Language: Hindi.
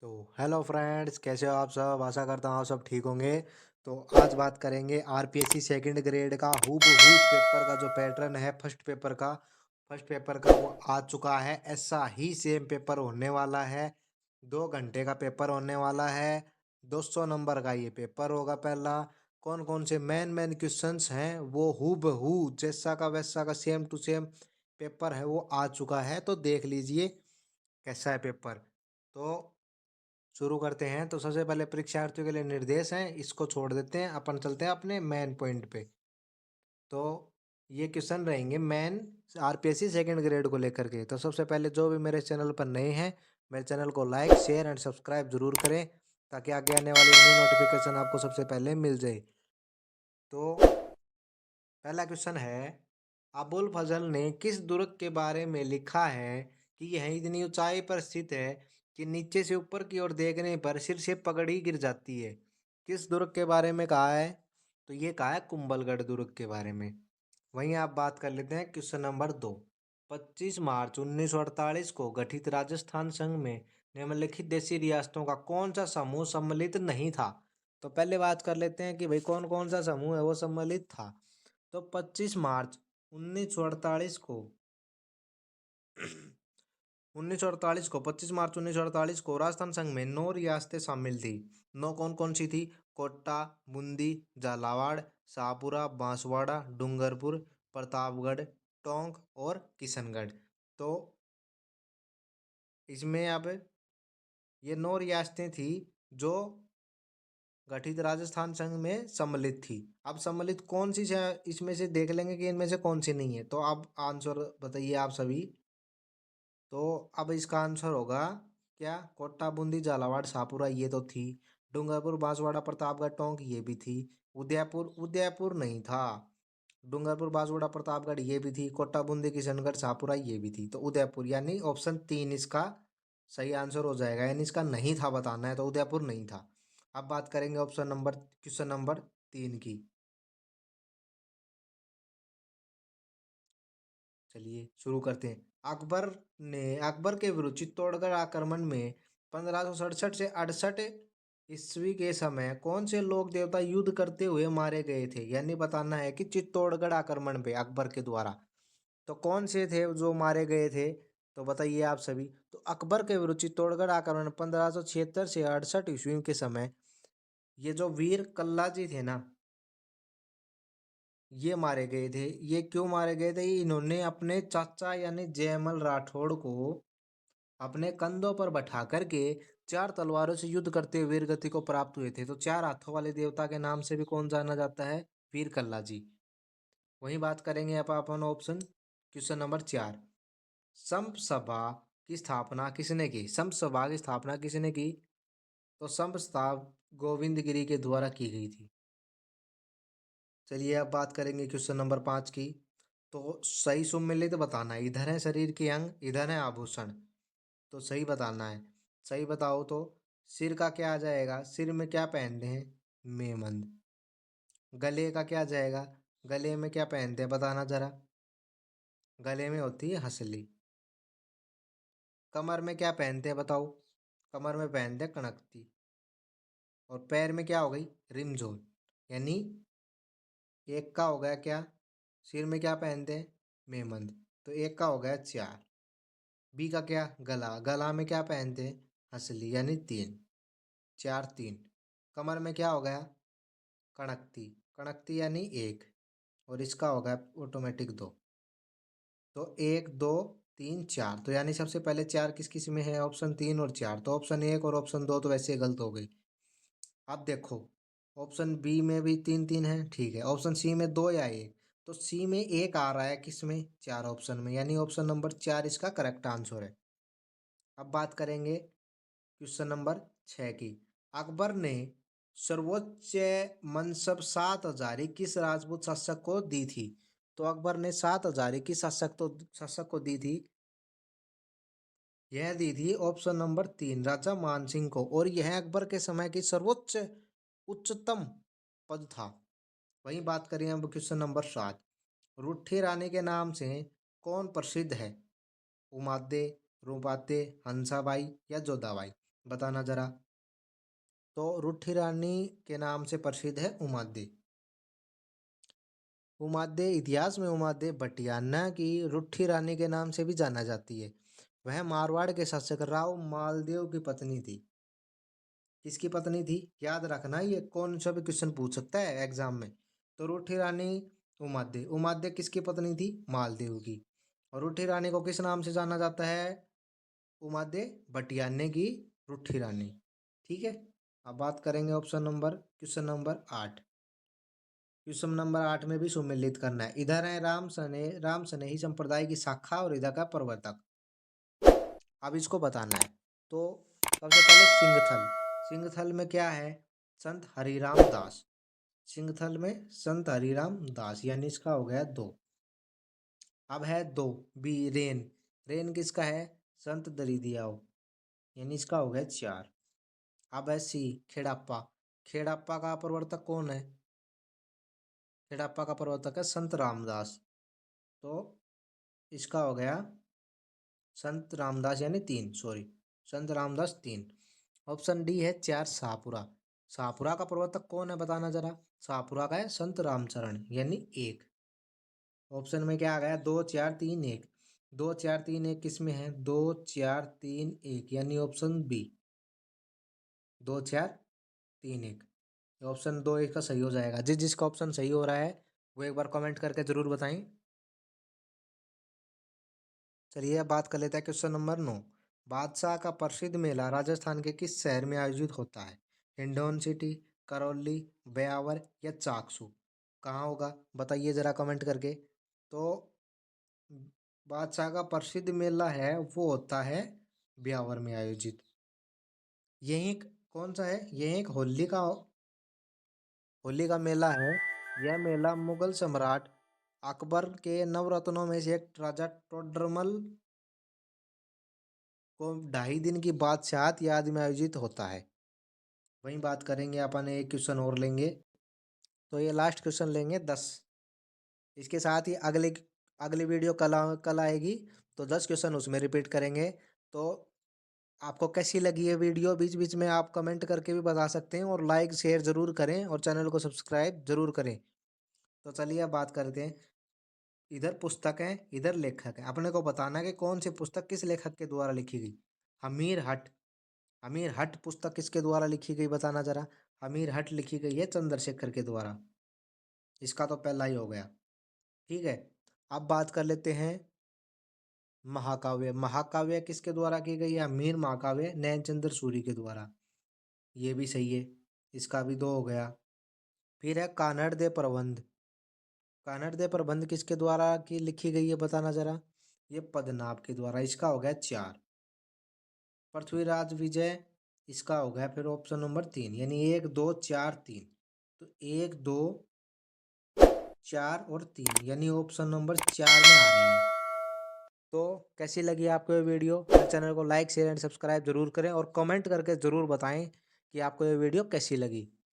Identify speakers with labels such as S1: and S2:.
S1: तो हेलो फ्रेंड्स, कैसे हो आप सब। आशा करता हूँ आप सब ठीक होंगे। तो आज बात करेंगे आरपीएससी सेकंड ग्रेड का हूबहू पेपर का जो पैटर्न है फर्स्ट पेपर का वो आ चुका है। ऐसा ही सेम पेपर होने वाला है। 2 घंटे का पेपर होने वाला है। 200 नंबर का ये पेपर होगा। पहला कौन कौन से मेन मेन क्वेश्चंस हैं वो हूबहू जैसा का वैसा का सेम टू सेम पेपर है वो आ चुका है। तो देख लीजिए कैसा है पेपर। तो शुरू करते हैं। तो सबसे पहले परीक्षार्थियों के लिए निर्देश हैं, इसको छोड़ देते हैं, अपन चलते हैं अपने मेन पॉइंट पे। तो ये क्वेश्चन रहेंगे मेन आरपीएससी सेकंड ग्रेड को लेकर के। तो सबसे पहले जो भी मेरे चैनल पर नए हैं, मेरे चैनल को लाइक शेयर एंड सब्सक्राइब जरूर करें ताकि आगे आने वाली न्यू नोटिफिकेशन आपको सबसे पहले मिल जाए। तो पहला क्वेश्चन है, अबुल फजल ने किस दुर्ग के बारे में लिखा है कि यह इतनी ऊंचाई पर स्थित है कि नीचे से ऊपर की ओर देखने पर सिर से पगड़ी गिर जाती है। किस दुर्ग के बारे में कहा है? तो ये कहा है कुंभलगढ़ दुर्ग के बारे में। वहीं आप बात कर लेते हैं क्वेश्चन नंबर 2। 25 मार्च 1948 को गठित राजस्थान संघ में निम्नलिखित देशी रियासतों का कौन सा समूह सम्मिलित नहीं था? तो पहले बात कर लेते हैं कि भाई कौन कौन सा समूह है वो सम्मिलित था। तो 25 मार्च 1948 को 25 मार्च 1948 को राजस्थान संघ में 9 रियासतें शामिल थी। 9 कौन कौन सी थी? कोटा, बूंदी, झालावाड़, शाहपुरा, बांसवाड़ा, डूंगरपुर, प्रतापगढ़, टोंक और किशनगढ़। तो इसमें अब ये 9 रियासतें थी जो गठित राजस्थान संघ में सम्मिलित थी। अब सम्मिलित कौन सी है इसमें से देख लेंगे कि इनमें से कौन सी नहीं है। तो अब आंसर बताइए आप सभी। तो अब इसका आंसर होगा क्या? कोटा, बूंदी, झालावाड़, शाहपुरा ये तो थी। डूंगरपुर, बांसवाड़ा, प्रतापगढ़, टोंक ये भी थी। उदयपुर उदयपुर नहीं था। डूंगरपुर, बांसवाड़ा, प्रतापगढ़ ये भी थी। कोटा, बूंदी, किशनगढ़, शाहपुरा ये भी थी। तो उदयपुर यानी ऑप्शन 3 इसका सही आंसर हो जाएगा। यानी इसका नहीं था बताना है, तो उदयपुर नहीं था। अब बात करेंगे क्वेश्चन नंबर 3 की। चलिए शुरू करते हैं। अकबर के विरुद्ध चित्तौड़गढ़ आक्रमण में 1567 से 68 ईस्वी के समय कौन से लोक देवता युद्ध करते हुए मारे गए थे? यानी बताना है कि चित्तौड़गढ़ आक्रमण पे अकबर के द्वारा तो कौन से थे जो मारे गए थे? तो बताइए आप सभी। तो अकबर के विरुद्ध चित्तौड़गढ़ आक्रमण 1576 से 68 ईस्वी के समय ये जो वीर कल्ला जी थे ना, ये मारे गए थे। ये क्यों मारे गए थे? इन्होंने अपने चाचा यानी जयमल राठौड़ को अपने कंधों पर बैठा करके 4 तलवारों से युद्ध करते हुए वीर गति को प्राप्त हुए थे। तो 4 हाथों वाले देवता के नाम से भी कौन जाना जाता है? वीर कल्ला जी। वही बात करेंगे अब अपन ऑप्शन क्वेश्चन नंबर 4। संप सभा की स्थापना किसने की? संप सभा की स्थापना किसने की? तो संप सभा गोविंद गिरी के द्वारा की गई थी। चलिए अब बात करेंगे क्वेश्चन नंबर 5 की। तो सही सुमेलित बताना है। इधर है शरीर के अंग, इधर है आभूषण। तो सही बताना है। सही बताओ तो सिर का क्या आ जाएगा? सिर में क्या पहनते हैं? मेमंद। गले का क्या आ जाएगा? गले में क्या पहनते हैं बताना जरा। गले में होती है हंसली। कमर में क्या पहनते हैं बताओ। कमर में पहनते हैं कनकती। और पैर में क्या हो गई? रिमझोल। यानी एक का हो गया क्या? सिर में क्या पहनते हैं? मेमंद। तो एक का हो गया 4। बी का क्या? गला। गला में क्या पहनते हैं? हंसली यानी 3। 4 3। कमर में क्या हो गया? कणकती। कणकती यानी 1। और इसका हो गया ऑटोमेटिक 2। तो 1 2 3 4। तो यानी सबसे पहले 4 किस किस में है? ऑप्शन 3 और 4। तो ऑप्शन 1 और ऑप्शन 2 तो वैसे गलत हो गई। अब देखो ऑप्शन बी में भी 3 3 है, ठीक है। ऑप्शन सी में 2 या 1। तो सी में 1 आ रहा है किस में? 4 ऑप्शन में। यानी ऑप्शन नंबर 4 इसका करेक्ट आंसर है। अब बात करेंगे क्वेश्चन नंबर 6 की। अकबर ने सर्वोच्च मनसब 7 हजारी किस राजपूत शासक को दी थी? तो अकबर ने 7 हजारी किस शासक को दी थी? यह दी थी ऑप्शन नंबर 3 राजा मानसिंह को। और यह अकबर के समय की सर्वोच्च उच्चतम पद था। वहीं बात करें अब क्वेश्चन नंबर 7। रूठी रानी के नाम से कौन प्रसिद्ध है? उमादे, रूपाते, हंसाबाई या जोधाबाई। बताना जरा। तो रूठी रानी के नाम से प्रसिद्ध है उमादे। उमादे इतिहास में उमादे भटियाना की रूठी रानी के नाम से भी जाना जाती है। वह मारवाड़ के शासक राव मालदेव की पत्नी थी। किसकी पत्नी थी? याद रखना, ये कौन सा भी क्वेश्चन पूछ सकता है एग्जाम में। तो रूठी रानी उमादे, उमादे किसकी पत्नी थी? मालदेव की। और रूठी रानी को किस नाम से जाना जाता है? उमादे भटियाने की रूठी रानी। ठीक है। अब बात करेंगे option number question number 8। Question number 8 में भी सुमेलित करना है। इधर है राम सनेही संप्रदाय की शाखा और इधर का प्रवर्तक। अब इसको बताना है। तो सबसे पहले सिंगथल। सिंगथल में क्या है? संत हरिराम दास। सिंगथल में संत हरिराम दास, यानी इसका हो गया 2। अब है 2 बी रेन। रेन किसका है? संत दरिदियाओ, यानी इसका हो गया 4। अब है सी खेड़ाप्पा। खेड़ाप्पा का प्रवर्तक कौन है? खेड़ाप्पा का प्रवर्तक है संत रामदास। तो इसका हो गया संत रामदास, यानी 3, सॉरी, संत रामदास 3। ऑप्शन डी है 4 शाहपुरा। शाहपुरा का प्रवर्तक कौन है? बताना जरा। शाहपुरा का है संत रामचरण, यानी 1। ऑप्शन में क्या आ गया? 2 4 3 1। 2 4 3 1 किस में है? 2 4 3 1, यानी ऑप्शन बी, 2 4 3 1। ऑप्शन 2 1 का सही हो जाएगा। जिसका ऑप्शन सही हो रहा है वो एक बार कमेंट करके जरूर बताएं। चलिए अब बात कर लेते हैं क्वेश्चन नंबर 9। बादशाह का प्रसिद्ध मेला राजस्थान के किस शहर में आयोजित होता है? हिंडौन सिटी, करौली, ब्यावर या चाकसू? कहाँ होगा बताइए जरा कमेंट करके। तो बादशाह का प्रसिद्ध मेला है वो होता है ब्यावर में आयोजित। यही कौन सा है? यही एक होली का मेला है। यह मेला मुगल सम्राट अकबर के नवरत्नों में से एक राजा टोडरमल को 2.5 दिन की बादशाहत याद में आयोजित होता है। वहीं बात करेंगे अपन, एक क्वेश्चन और लेंगे। तो ये लास्ट क्वेश्चन लेंगे 10। इसके साथ ही अगली वीडियो कल आएगी, तो 10 क्वेश्चन उसमें रिपीट करेंगे। तो आपको कैसी लगी ये वीडियो बीच बीच में आप कमेंट करके भी बता सकते हैं, और लाइक शेयर ज़रूर करें और चैनल को सब्सक्राइब ज़रूर करें। तो चलिए अब बात करते हैं। इधर पुस्तक है, इधर लेखक है। अपने को बताना है कि कौन सी पुस्तक किस लेखक के द्वारा लिखी गई। हमीर हट। हमीर हट पुस्तक किसके द्वारा लिखी गई बताना जरा। हमीर हट लिखी गई है चंद्रशेखर के द्वारा। इसका तो पहला ही हो गया। ठीक है। अब बात कर लेते हैं महाकाव्य। महाकाव्य किसके द्वारा की गई है? हमीर महाकाव्य नैनचंद्र सूरी के द्वारा। ये भी सही है। इसका भी 2 हो गया। फिर है कानड़ दे प्रबंध। कानड़ दे प्रबंध किसके द्वारा की लिखी गई है बताना जरा। ये पद्मनाभ के द्वारा। इसका हो गया 4। पृथ्वीराज विजय, इसका हो गया फिर ऑप्शन नंबर 3, यानी 1 2 4 3। तो 1 2 4 और 3, यानी ऑप्शन नंबर 4 में आ रहे हैं। तो कैसी लगी आपको ये वीडियो? चैनल को लाइक शेयर एंड सब्सक्राइब जरूर करें और कमेंट करके ज़रूर बताएं कि आपको ये वीडियो कैसी लगी।